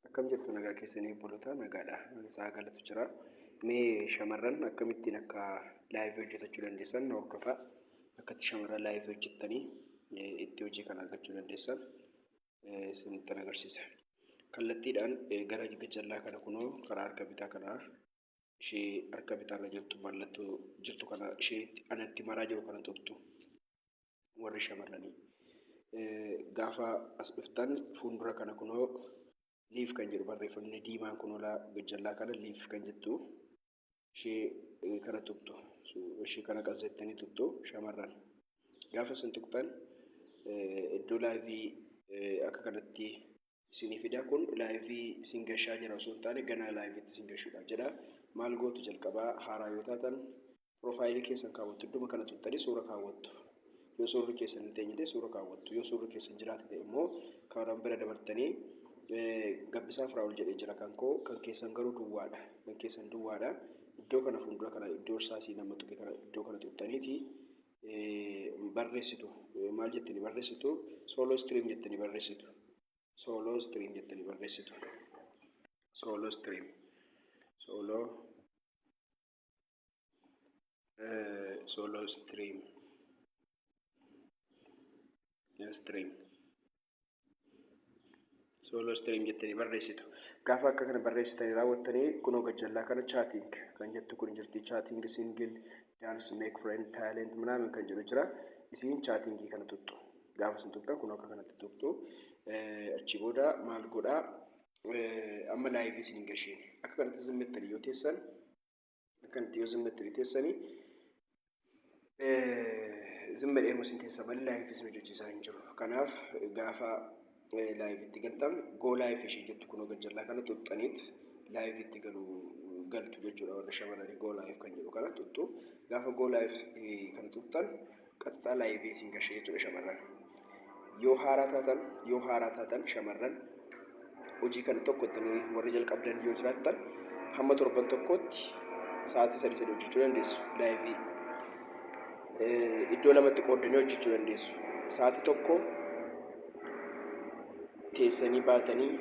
Akkam jirtu nagaa keessanii obboloota nagaadha. Isaa galatu jira. Mee shamarran akkamittiin akka laayivii hojjetachuu dandeessan hordofaa. Akkatti shamarran laayivii hojjettanii itti hojii kana argachuu dandeessan isinitti agarsiisa. Kallattiidhaan gara gajjallaa kana kunoo karaa harka bitaa kanaa ishee harka bitaarra jirtu mallattoo jirtu kana ishee anatti maraa jiru kana tuqxu warri shamarranii. Gaafa as dhuftan fuuldura kana kunoo liif kan jedhu barreeffamni diimaan kunoo gajjallaa kana liif kan jettu ishee kana tuqxu ishee kana qasettanii tuqxu shamarran. Gaafa isin tuqxan iddoo laayivii akka kanatti isinii fida. Kun laayivii isin gashaa jira osoo hin taane ganaa laayiviitti isin gashuudhaaf jedha. Maal gootu jalqabaa haaraa yoo taatan piroofaayilii keessan kaawwattu. Idduma kana tuqxanii suura kaawwattu. Yoo suurri keessan hin teenye suura kaawwattu. Yoo suurri keessan jiraate ta'e immoo kaawwan bira dabartanii gabbisaa Firaa'ol jedhee jira kan koo kan keessan garuu duwwaadha. Kan keessan duwwaadha. Iddoo kana fuuldura kana iddoo saasii nama tuqe kana iddoo kana tuqxaniiti barreessitu. Maal jettanii barreessitu? Sooloo istiriim jettanii barreessitu. Sooloo istiriim jettanii barreessitu. Sooloo istiriim. Sooloo istiriim. Sooloo istiriim jettanii barreessitu. Gaafa akka kana barreessitanii raawwattanii kunoo gajjallaa kana chaating kan jettu kun jirti. Chaating singil daans meek friend taalent ምናምን kan jedhu jira. Isiin chaatingii kana tuqxu. Gaafa isin tuqxan kunoo akka kanatti tuqxu. Achi booda maal godhaa? Amma laayivii isin hin gashiin. Akka kanatti zimmettanii yoo teessan akkanatti yoo zimmettanii teessanii zimma dheeruma isin teessa malee laayivii isin hojjechiisaa hin jiru. Kanaaf gaafa laayiviitti galtan goo laayivii ishee jettu kunoo gajjallaa kana tuqxaniit laayiviitti galtu jechuudha. Warra shamarranii goo laayiv kan jedhu kana tuqxu. Gaafa goo laayiv kana tuqxan qaxxaa laayivii isin gashee jechuudha shamarran. Yoo haaraa taatan shamarran hojii kana tokkottanii warri jalqabdan yoo jiraattan hamma torban tokkotti sa'aatii 3 hojjechuu dandeessu laayivii. Iddoo lamatti qooddanii hojjechuu dandeessu. Sa'aatii tokko teessanii baatanii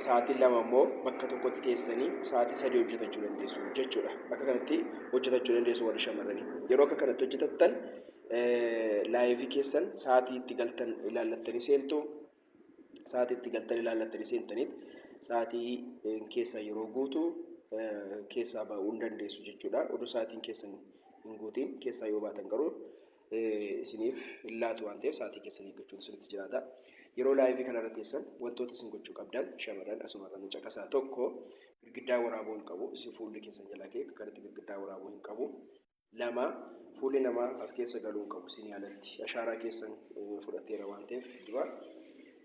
sa'aatii lama immoo bakka tokkotti teessanii sa'aatii 3 hojjetachuu dandeessu jechuudha. Akka kanatti hojjetachuu dandeessu warri shamarranii. Yeroo akka kanatti hojjetattan laayivii keessan sa'aatii itti galtan ilaallattanii seentu. Sa'aatii itti galtan ilaallattanii seentaniit sa'aatii keessaa yeroo guutuu keessaa ba'uu hin dandeessu jechuudha. Oduu sa'aatiin keessan hin guutiin keessaa yoo baatan garuu isiniif hin laatu waan ta'eef sa'aatii keessan eeggachuun isinitti jiraata. Yeroo laayivii kanarra teessan wantoota isin gochuu qabdan shamarran asumarran caqasaa. Tokko girgiddaa waraabuu hin qabu. Isin fuulli keessan jalaa kee kanatti girgiddaa waraabuu hin qabu. Lama fuulli namaa as keessa galuu hin qabu. Isin yaalatti ashaaraa keessan fudhateera waan ta'eef dura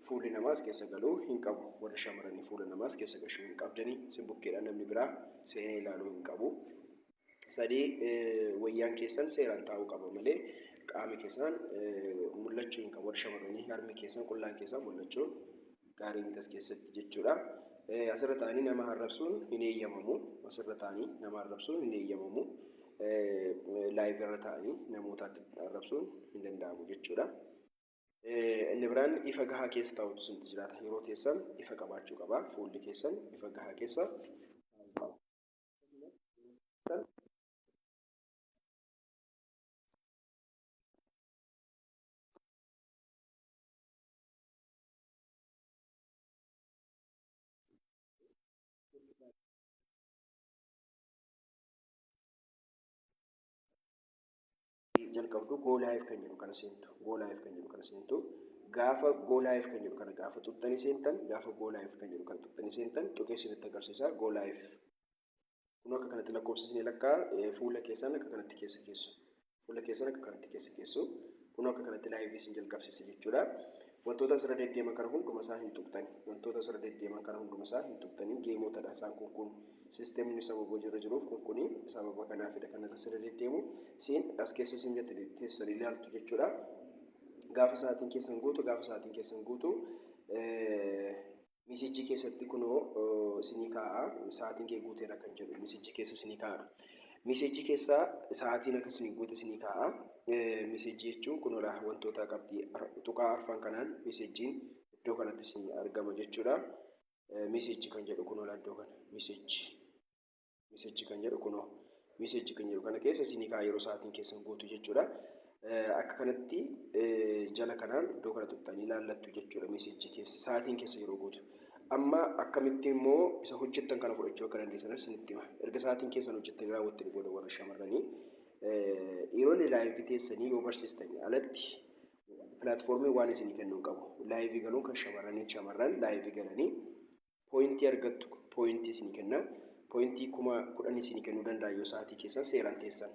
fuulli namaa as keessa galuu hin qabu. Warri shamarranii fuula namaa as keessa gashuu hin qabdanii. Isin bukkeedhaan namni biraa seenee ilaaluu hin qabu. Sadii wayyaan keessan seeraan taa'uu qaba malee qaama keessan mul'achuu hin qabu. Warri shamarranii harmi keessan qullaan keessan mul'achuun gaarii miti as keessatti jechuudha. Asirra taa'anii nama arrabsuun hin eeyyamamu. Laayivii irra taa'anii namoota arrabsuun hin danda'amu jechuudha. Inni biraan ifa gahaa keessa taa'utu isinitti jiraata. Yeroo teessan ifa qabaachuu qaba. Fuulli keessan ifa gahaa keessa taa'uu qaba. Jalqabdu goo laayiv kan jedhu kana seentu. Gaafa goo laayiv kan jedhu kana gaafa tuqxanii seentan tuqee isinitti agarsiisa goo laayiv. Kun akka kanatti lakkoofsisni lakkaa fuula keessan akka kanatti keessa keessu. Kun akka kanatti laayivii isin jalqabsiisa jechuudha. Wantoota asirra deddeeman kana hunduma isaa hin tuqxanii. Geemotadha isaan kun sisteemni sababa jirra jiruuf kun sababa kanaafidha kan asirra deddeemu. Isin as keessa isin jettanii teessanii ilaaltu jechuudha. Gaafa sa'aatiin keessan guutu misijjii keessatti kunoo isinii kaa'a. Sa'aatiin kee guuteera kan jedhu misijjii keessa isinii kaa'a. Misijjii keessaa sa'aatiin akka isinii guute isinii kaa'a. Misijjii jechuun kunoodha wantoota qabdi tuqaa arfan kanaan misijjiin iddoo kanatti isin argama jechuudha. Message kan jedhu kunoo iddoo kana message kan jedhu kunoo message kan jedhu kana keessa isin kaa yeroo sa'aatiin keessan guutu jechuudha. Akka kanatti jala kanaan iddoo kana tuttanii ilaallattu jechuudha message keessa sa'aatiin keessa yeroo guutu. Amma akkamitti immoo isa hojjettan kana fudhachuu akka dandeessan isinitti hima. Erga sa'aatiin keessan hojjettanii raawwattanii booda warra shamarranii dhiironni laayivii teessanii yoo barsiistanii alatti pilaatfoormii waan isinii kennuu qabu. Laayivii galuun kan shamarran laayivii galanii pooyintii argattu. Pooyintii isinii kenna. Pooyintii 10,000 isinii kennuu danda'a yoo sa'aatii keessan seeraan teessan.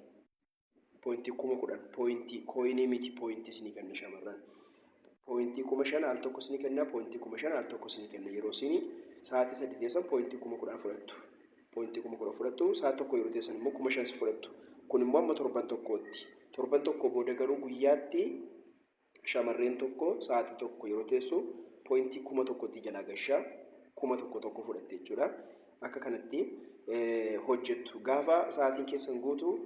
Pooyintii 10,000 pooyintii kooyinii miti pooyintii isinii kenna shamarran. Pooyintii 5,000 al tokko isinii kenna. Pooyintii 5,000 al tokko isinii kenna. Yeroo isinii sa'aatii 3 teessan pooyintii 10,000 fudhattu. Pooyintii 10,000 fudhattu. Sa'aatii tokko yeroo teessan immoo 5,000 fudhattu. Kun immoo amma torban tokkooti. Torban tokko booda garuu guyyaatti shamarreen tokko sa'aatii tokko yeroo teessu pooyintii 1,000 jalaa gashaa 1,000 fudhatte jechuudha. Akka kanatti hojjettu. Gaafa sa'aatiin keessan guutu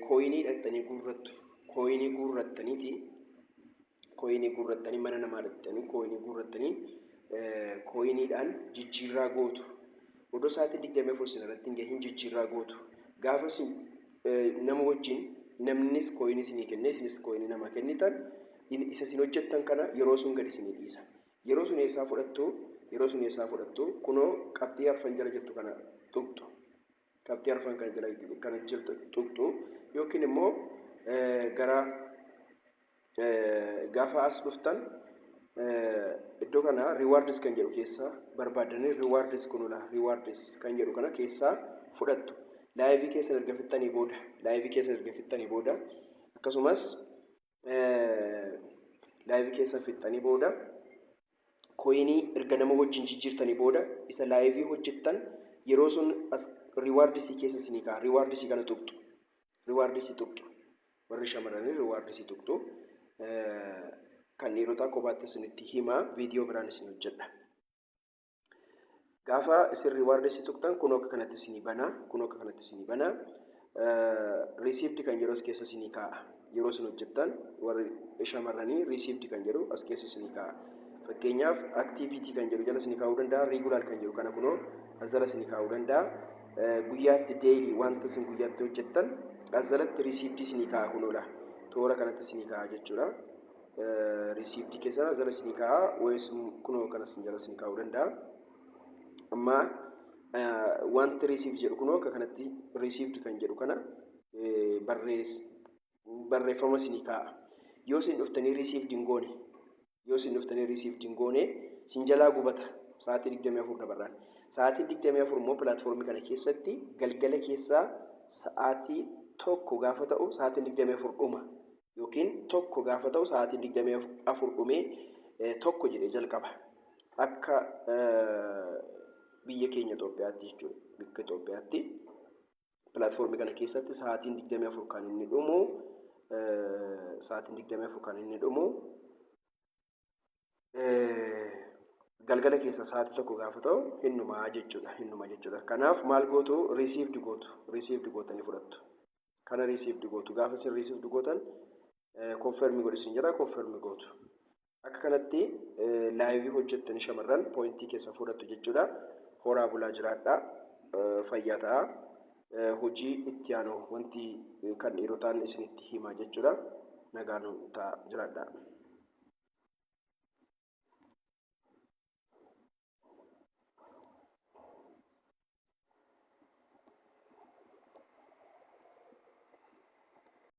kooyinii dhaqxanii guurrattu. Kooyinii guurrattanii mana namaa dhaqxanii kooyinii guurrattanii kooyiniidhaan jijjiirraa gootu. Odoo sa'aatii 24 sin irratti hin gahin jijjiirraa gootu. Gaafa nama wajjin namnis kooyinii isinii kenne isinis kooyinii namaa kennitan isa isin hojjettan kana yeroo sun gadi isinii dhiisa. Yeroo sun eessaa fudhattu kunoo qabxii arfan jala jirtu kana tuqxu. Qabxii arfan kana jirtu tuqxu yookiin immoo gara gaafa as dhuftan iddoo kana rewards kan jedhu keessa barbaadanii rewards kunula rewards kan jedhu kana keessa fudhattu. Laayivii keessa erga fixxanii booda akkasumas laayivii keessa fixxanii booda kooyinii erga nama wajjin jijjiirtanii booda isa laayivii hojjettan yeroo sun riwaardisii keessa isinii ka'a. Riwaardisii kana tuqxu. Riwaardisii tuqxu. Warri shamarranii riwaardisii tuqxu. Kan dhiirotaa kophaatti isinitti himaa viidiyoo biraan isin hojjedha. Gaafa isin riwaardisii tuqxan kunoo akka kanatti isinii banaa. Received kan jedhu as keessa isinii kaa'a. Yeroo isin hojjettan warri shamarranii received kan jedhu as keessa isinii kaa'a. Fakkeenyaaf activity kan jedhu jala isinii kaa'uu danda'a. Regular kan jedhu kana kunoo as jala isinii kaa'uu danda'a. Guyyaatti daily wanta isin guyyaatti hojjettan as jalatti received isinii kaa'a kunuudha. Toora kanatti isinii kaa'a jechuudha. Received keessa as jala isinii kaa'a. Wees kunoo kanas jala isinii kaa'uu danda'a. Amma wanti receive jedhu kunoo akka kanatti received kan jedhu kana barreeffama isinii kaa'a. Yoo isin dhuftanii received hin goone isin jalaa gubata sa'aatii 24 dabarraan. Sa'aatii 24 immoo pilaatfoormii kana keessatti galgala keessaa sa'aatii tokko gaafa ta'u sa'aatiin 24 dhuma yookiin tokko gaafa ta'u sa'aatiin 24 dhumee tokko jedhee jalqaba. Akka biyya keenya Itoophiyaatti jechuudha. Biyya Itoophiyaatti pilaatfoormii kana keessatti sa'aatiin 24 kan inni dhumu galgala keessa sa'aatii tokko gaafa ta'u hinnumaa jechuudha. Kanaaf maal gootu received gootanii fudhattu. Kana received gootu. Gaafa isin received gootan confirm godhisin jira confirm gootu. Akka kanatti laayivii hojjettanii shamarran pooyintii keessa fudhattu jechuudha. Horaa bulaa jiraadha. Fayyaa ta'a. Hojii itti aanu wanti kan dhiirotaan isinitti himaa jechuudha. Nagaan ta'a jiraadha.